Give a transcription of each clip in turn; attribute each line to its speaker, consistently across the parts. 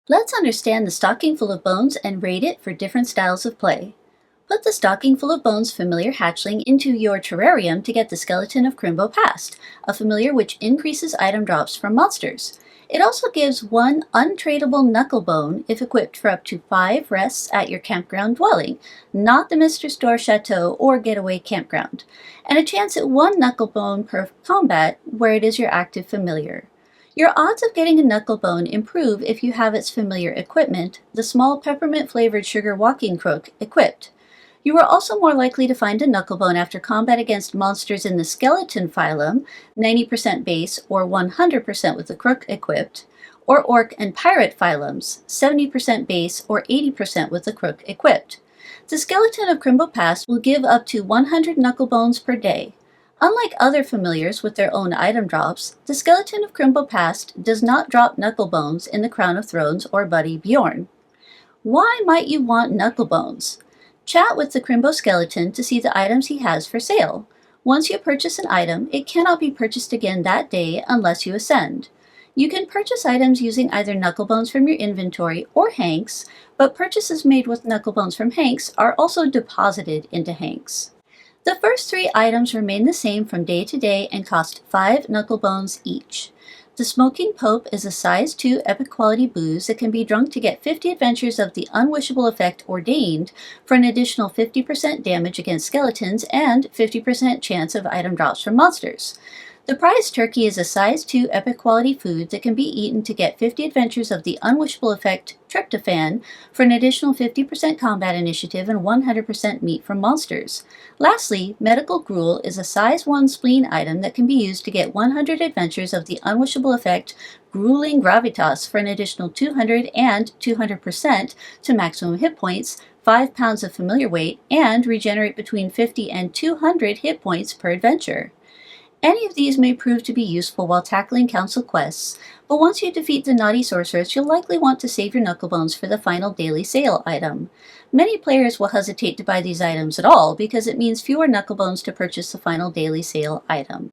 Speaker 1: Let's understand the stocking full of bones and rate it for different styles of play. Put the stocking full of bones familiar hatchling into your terrarium to get the skeleton of Crimbo Past, a familiar which increases item drops from monsters. It also gives one untradeable Knucklebone if equipped for up to 5 rests at your campground dwelling, not the Mr. Store Chateau or Getaway Campground, and a chance at 1 Knucklebone per combat where it is your active familiar. Your odds of getting a Knucklebone improve if you have its familiar equipment, the small peppermint-flavored sugar walking crook, equipped. You are also more likely to find a Knucklebone after combat against monsters in the skeleton phylum, 90% base or 100% with the crook equipped, or orc and pirate phylums, 70% base or 80% with the crook equipped. The skeleton of Crimbo Past will give up to 100 Knucklebones per day. Unlike other familiars with their own item drops, the skeleton of Crimbo Past does not drop Knucklebones in the Crown of Thrones or Buddy Bjorn. Why might you want Knucklebones? Chat with the Crimbo skeleton to see the items he has for sale. Once you purchase an item, it cannot be purchased again that day unless you ascend. You can purchase items using either Knucklebones from your inventory or Hanks, but purchases made with Knucklebones from Hanks are also deposited into Hanks. The first 3 items remain the same from day to day and cost 5 Knucklebones each. The Smoking Pope is a size 2 epic quality booze that can be drunk to get 50 adventures of the unwishable effect ordained for an additional 50% damage against skeletons and 50% chance of item drops from monsters. The prize turkey is a size 2 epic quality food that can be eaten to get 50 adventures of the unwishable effect tryptophan for an additional 50% combat initiative and 100% meat from monsters. Lastly, medical gruel is a size 1 spleen item that can be used to get 100 adventures of the unwishable effect grueling gravitas for an additional 200 and 200% to maximum hit points, 5 pounds of familiar weight, and regenerate between 50 and 200 hit points per adventure. Any of these may prove to be useful while tackling council quests, but once you defeat the naughty sorceress, you'll likely want to save your Knucklebones for the final daily sale item. Many players will hesitate to buy these items at all because it means fewer Knucklebones to purchase the final daily sale item.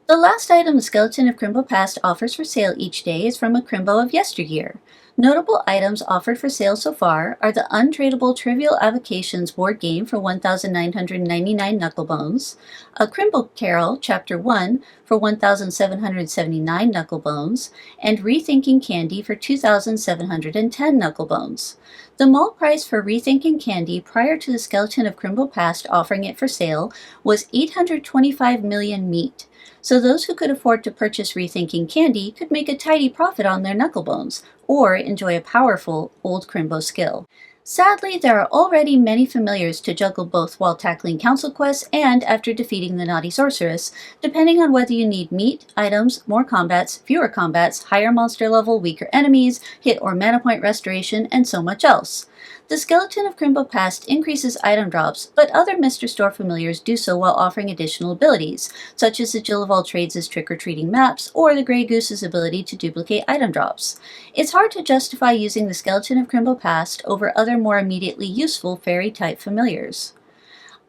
Speaker 1: The last item the Skeleton of Crimbo Past offers for sale each day is from a Crimbo of yesteryear. Notable items offered for sale so far are the untradeable Trivial Avocations board game for 1,999 Knucklebones, a Crimbo Carol Chapter 1 for 1,779 Knucklebones, and Rethinking Candy for 2,710 Knucklebones. The mall price for Rethinking Candy prior to the Skeleton of Crimbo Past offering it for sale was 825 million meat. So those who could afford to purchase Rethinking Candy could make a tidy profit on their Knucklebones, or enjoy a powerful Old Crimbo skill. Sadly, there are already many familiars to juggle both while tackling council quests and after defeating the naughty sorceress, depending on whether you need meat, items, more combats, fewer combats, higher monster level, weaker enemies, hit or mana point restoration, and so much else. The Skeleton of Crimbo Past increases item drops, but other Mr. Store familiars do so while offering additional abilities, such as the Jill of All Trades' trick-or-treating maps, or the Grey Goose's ability to duplicate item drops. It's hard to justify using the Skeleton of Crimbo Past over other more immediately useful fairy-type familiars.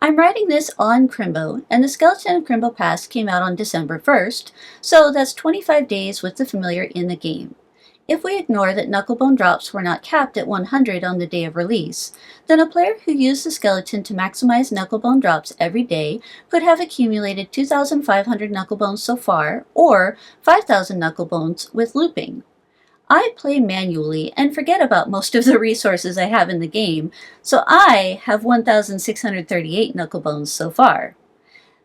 Speaker 1: I'm writing this on Crimbo, and the Skeleton of Crimbo Past came out on December 1st, so that's 25 days with the familiar in the game. If we ignore that Knucklebone drops were not capped at 100 on the day of release, then a player who used the skeleton to maximize Knucklebone drops every day could have accumulated 2,500 Knucklebones so far, or 5,000 Knucklebones with looping. I play manually and forget about most of the resources I have in the game, so I have 1,638 Knucklebones so far.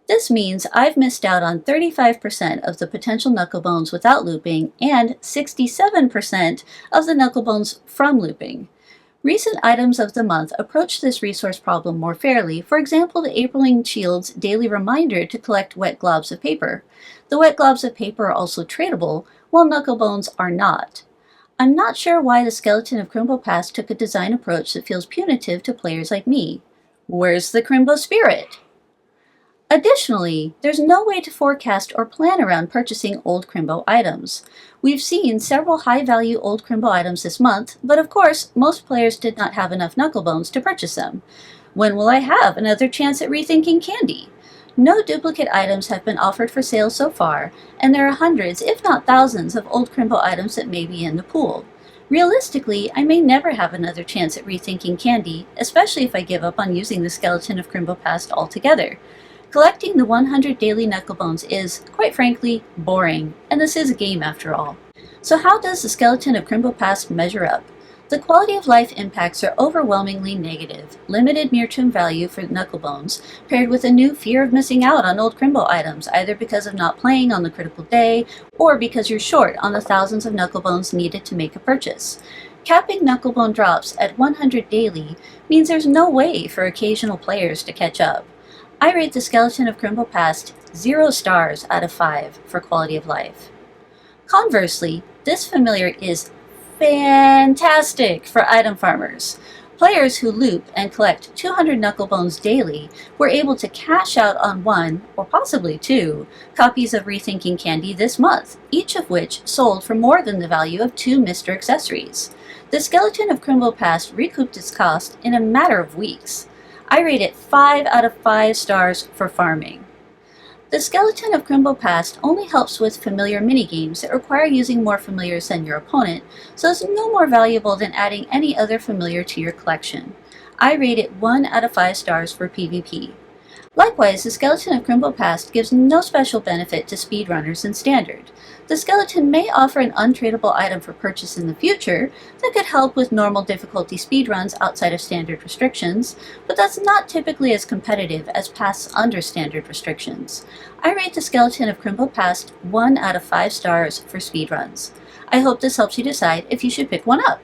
Speaker 1: This means I've missed out on 35% of the potential Knucklebones without looping and 67% of the Knucklebones from looping. Recent items of the month approach this resource problem more fairly, for example the Apriling Shield's daily reminder to collect wet globs of paper. The wet globs of paper are also tradable, while Knucklebones are not. I'm not sure why the Skeleton of Crimbo Past took a design approach that feels punitive to players like me. Where's the Crimbo spirit? Additionally, there's no way to forecast or plan around purchasing Old Crimbo items. We've seen several high-value Old Crimbo items this month, but of course, most players did not have enough Knucklebones to purchase them. When will I have another chance at Rethinking Candy? No duplicate items have been offered for sale so far, and there are hundreds, if not thousands, of Old Crimbo items that may be in the pool. Realistically, I may never have another chance at rethinking candy, especially if I give up on using the skeleton of Crimbo Past altogether. Collecting the 100 daily Knucklebones is, quite frankly, boring, and this is a game after all. So how does the skeleton of Crimbo Past measure up? The quality of life impacts are overwhelmingly negative. Limited near-term value for Knucklebones, paired with a new fear of missing out on old Crimbo items, either because of not playing on the critical day, or because you're short on the thousands of Knucklebones needed to make a purchase. Capping Knucklebone drops at 100 daily means there's no way for occasional players to catch up. I rate the skeleton of Crimbo Past 0 stars out of 5 for quality of life. Conversely, this familiar is fantastic for item farmers. Players who loop and collect 200 Knucklebones daily were able to cash out on 1, or possibly 2, copies of Rethinking Candy this month, each of which sold for more than the value of 2 Mr. Accessories. The skeleton of Crimbo Past recouped its cost in a matter of weeks. I rate it 5 out of 5 stars for farming. The skeleton of Crimbo Past only helps with familiar minigames that require using more familiars than your opponent, so it's no more valuable than adding any other familiar to your collection. I rate it 1 out of 5 stars for PvP. Likewise, the skeleton of Crimbo Past gives no special benefit to speedrunners in Standard. The skeleton may offer an untradeable item for purchase in the future that could help with normal difficulty speedruns outside of Standard restrictions, but that's not typically as competitive as paths under Standard restrictions. I rate the skeleton of Crimbo Past 1 out of 5 stars for speedruns. I hope this helps you decide if you should pick one up.